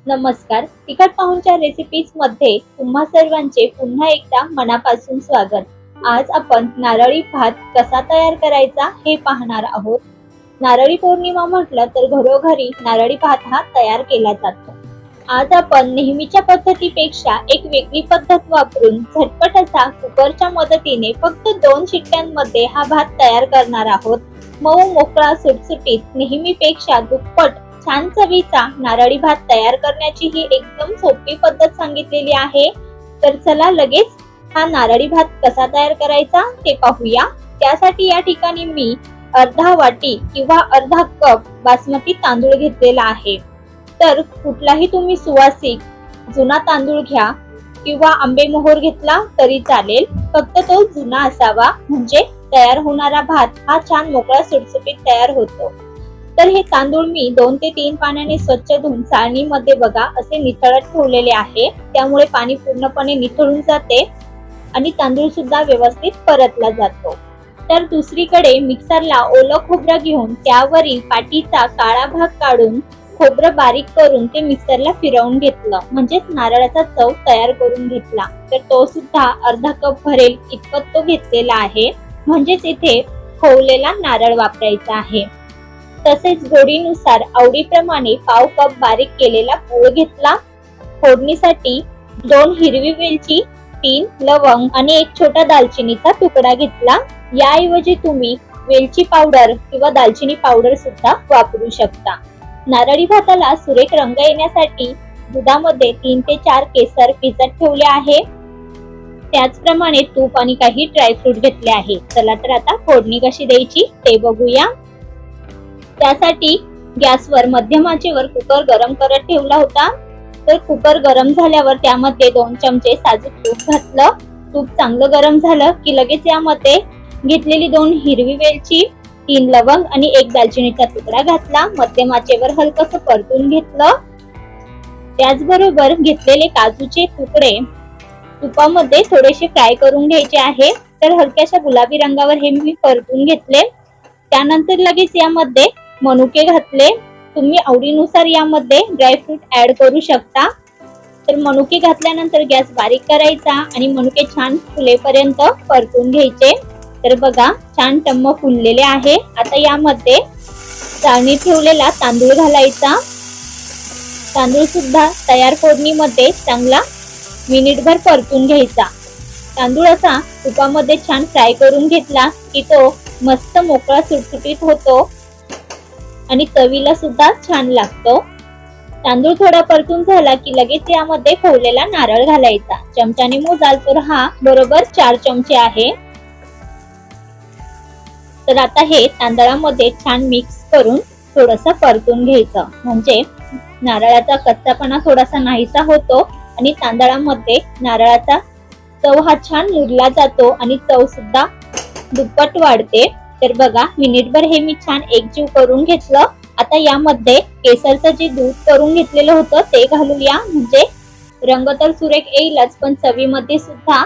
नमस्कार. तिखट पाहुणचार रेसिपीज मध्ये तुम्हा सर्वांचे पुन्हा एकदा मनापासून स्वागत. आज आपण नारळी भात कसा तयार करायचा हे पाहणार आहोत. नारळी पौर्णिमा म्हटलं तर घरोघरी नारळी भात हा तयार केला जातो. आज आपण नेहमीच्या पद्धतीपेक्षा एक वेगळी पद्धत वापरून झटपट असा कुकरच्या मदतीने फक्त 2 शिट्ट्यांमध्ये हा भात तयार करणार आहोत. मऊ मोकळा सुटसुटीत नेहमीपेक्षा दुप्पट छान चवीचा नारळी भात तयार करण्याची ही एकदम सोपी पद्धत सांगितलेली आहे. तर चला लगेच हा नारळी भात कसा तयार करायचा ते पाहूया. त्यासाठी या ठिकाणी मी अर्धा वाटी किंवा अर्धा कप बासमती तांदूळ घेतलेला आहे. तर कुठलाही तुम्ही सुवासिक जुना तांदूळ घ्या किंवा आंबेमोहोर घेतला तरी चालेल, फक्त तो जुना असावा, म्हणजे तयार होणारा भात हा छान मोकळा सुटसुटीत तयार होतो. तर हे तांदूळ मी 2 ते 3 पाण्याने स्वच्छ धुवून चाळणीमध्ये बघा असे निथळत ठेवलेले आहे. त्यामुळे पाणी पूर्णपणे निथळून जाते आणि तांदूळ सुद्धा व्यवस्थित परतला जातो. तर दुसरीकडे मिक्सरला ओलं खोबरं घेऊन त्यावरील पाटीचा काळा भाग काढून खोबरं बारीक करून ते मिक्सरला फिरवून घेतलं, म्हणजेच नारळाचा चव तयार करून घेतला. तर तो सुद्धा अर्धा कप भरेल इतपत तो घेतलेला आहे, म्हणजेच इथे खोवलेला नारळ वापरायचा आहे. तसेच गोडीनुसार आवडीप्रमाणे पाव कप बारीक केलेला गूळ घेतला. फोडणीसाठी 2 हिरवी वेलची, 3 लवंग आणि 1 छोटा दालचिनीचा तुकडा घेतला. याऐवजी तुम्ही वेलची पावडर किंवा दालचिनी पावडर सुद्धा वापरू शकता. नारळी भाताला सुरेख रंग येण्यासाठी दुधामध्ये 3 ते 4 केसर भिजत ठेवले आहे. त्याचप्रमाणे तूप आणि काही ड्रायफ्रूट घेतले आहे. चला तर आता फोडणी कशी द्यायची ते बघूया. त्यासाठी गॅसवर मध्यम आचेवर कुकर गरम करत ठेवला होता. तर कुकर गरम झाल्यावर त्यामध्ये 2 चमचे साजूक तूप घातलं. तूप चांगलं गरम झालं की लगेच यामध्ये घेतलेली 2 हिरवी वेलची, 3 लवंग आणि 1 दालचिनीचा तुकडा घातला. मध्यम आचेवर हलकसं परतून घेतलं. त्याचबरोबर घेतलेले काजूचे तुकडे तुपामध्ये थोडेसे फ्राय करून घ्यायचे आहे. तर हलक्याशा गुलाबी रंगावर हे मी परतून घेतले. त्यानंतर लगेच यामध्ये मनुके घातले. तुम्ही आवडीनुसार यामध्ये ड्रायफ्रूट ऍड करू शकता. तर मनुके घातल्यानंतर गॅस बारीक करायचा आणि मनुके छान फुलेपर्यंत परतून घ्यायचे. तर बघा छान टम्म फुललेले आहे. आता यामध्ये चाळणीत ठेवलेला तांदूळ घालायचा. तांदूळ सुद्धा तयार फोडणीमध्ये चांगला मिनिटभर परतून घ्यायचा. तांदूळ असा तुपामध्ये छान फ्राय करून घेतला की तो मस्त मोकळा सुटसुटीत होतो आणि चवीला सुद्धा छान लागतो. तांदूळ थोडा परतून झाला की लगेच यामध्ये खोवलेला नारळ घालायचा. चमच्याने मोजाल तर हा बरोबर 4 चमचे आहे. तर आता हे तांदळामध्ये छान मिक्स करून थोडंसं परतून घ्यायचं, म्हणजे नारळाचा कच्चापणा थोडासा नाहीसा होतो आणि तांदळामध्ये नारळाचा चव हा छान मुरला जातो आणि चव सुद्धा दुप्पट वाढते. तर बघा मिनिटभर हे मी छान एकजीव करून घेतलं. आता यामध्ये केसरचं जे दूध करून घेतलेलं होतं ते घालूया, म्हणजे रंग तर सुरेख येईलच पण चवीमध्ये सुद्धा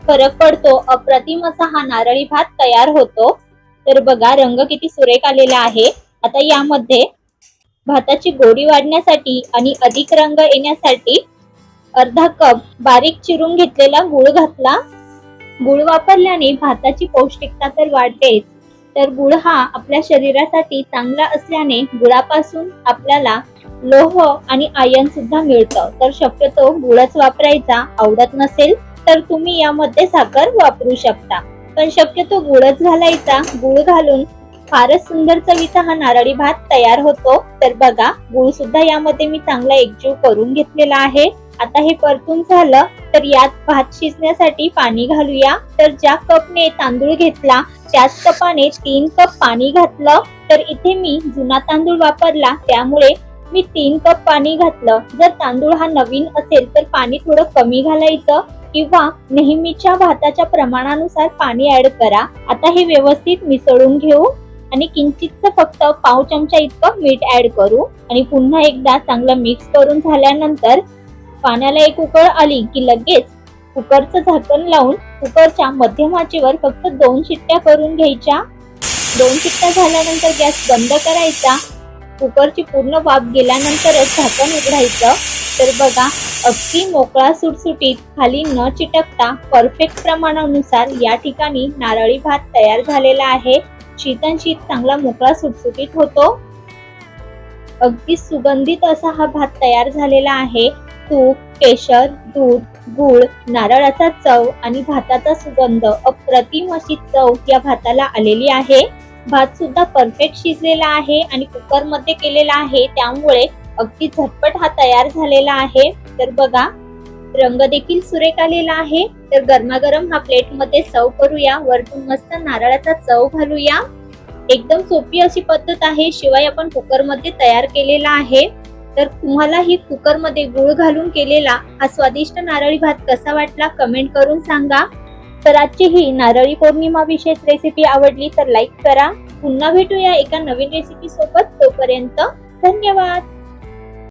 फरक पडतो. अप्रतिम असा हा नारळी भात तयार होतो. तर बघा रंग किती सुरेख आलेला आहे. आता यामध्ये भाताची गोडी वाढण्यासाठी आणि अधिक रंग येण्यासाठी अर्धा कप बारीक चिरून घेतलेला गूळ घातला. गूळ वापरल्याने भाताची पौष्टिकता तर वाढतेच, तर गूळ हा आपल्या शरीरासाठी चांगला असल्याने गुळापासून आपल्याला लोह आणि आयर्न सुद्धा मिळतं. तर शक्यतो गूळच वापरायचा. आवडत नसेल तर तुम्ही यामध्ये साखर वापरू शकता, पण शक्यतो गूळच घालायचा. गूळ घालून फारच सुंदर चवीचा हा नारळी भात तयार होतो. तर बघा गूळ सुद्धा यामध्ये मी चांगला एकजीव करून घेतलेला आहे. आता हे परतून झालं तर यात भात शिजण्यासाठी पाणी घालूया. तर ज्या कपने तांदूळ घेतला त्याच कपाने 3 कप पाणी घातलं. तर इथे मी जुना तांदूळ वापरला त्यामुळे मी 3 कप पाणी घातलं. जर तांदूळ हा नवीन असेल तर पाणी थोडं कमी घालायचं किंवा नेहमीच्या भाताच्या प्रमाणानुसार पाणी ऍड करा. आता हे व्यवस्थित मिसळून घेऊ आणि किंचितच फक्त पाव चमचा इतकं मीठ ऍड करू आणि पुन्हा एकदा चांगलं मिक्स करून झाल्यानंतर पाण्याला एक उकळ आली की लगेच कुकरचं झाकण लावून कुकरच्या मध्यम आचेवर फक्त 2 शिट्ट्या करून घ्यायच्या. 2 शिट्ट्या झाल्यानंतर गॅस बंद करायचा कुकरची पूर्ण वाफ गेल्यानंतरच झाकण उघडायचं. तर बघा, अगदी मोकळा सुटसुटीत, खाली न चिटकता परफेक्ट प्रमाणानुसार या ठिकाणी नारळी भात तयार झालेला आहे. शीतनशीत चांगला मोकळा सुटसुटीत होतो. अगदी सुगंधित असा हा भात तयार झालेला आहे. तूप, केशर, दूध, गूळ, नारळाचा चव आणि भाताचा सुगंध, अप्रतिम अशी चव या भाताला आलेली आहे. भात सुद्धा परफेक्ट शिजलेला आहे आणि कुकर मध्ये केलेला आहे, त्यामुळे अगदी झटपट हा तयार झालेला आहे. तर बघा, रंग देखील सुरेख आलेला आहे. तर गरमागरम हा प्लेट मध्ये सर्व करूया. वरतून मस्त नारळाचा चव घालूया. एकदम सोपी अशी पद्धत आहे, शिवाय आपण कुकर मध्ये तयार केलेला आहे. तर तुम्हाला ही कुकर मध्ये गूळ घालून केलेला हा स्वादिष्ट नारळी भात कसा वाटला कमेंट करून सांगा. तर आजची ही नारळी पौर्णिमा विशेष रेसिपी आवडली तर लाईक करा. पुन्हा भेटूया एका नवीन रेसिपी सोबत. तोपर्यंत धन्यवाद.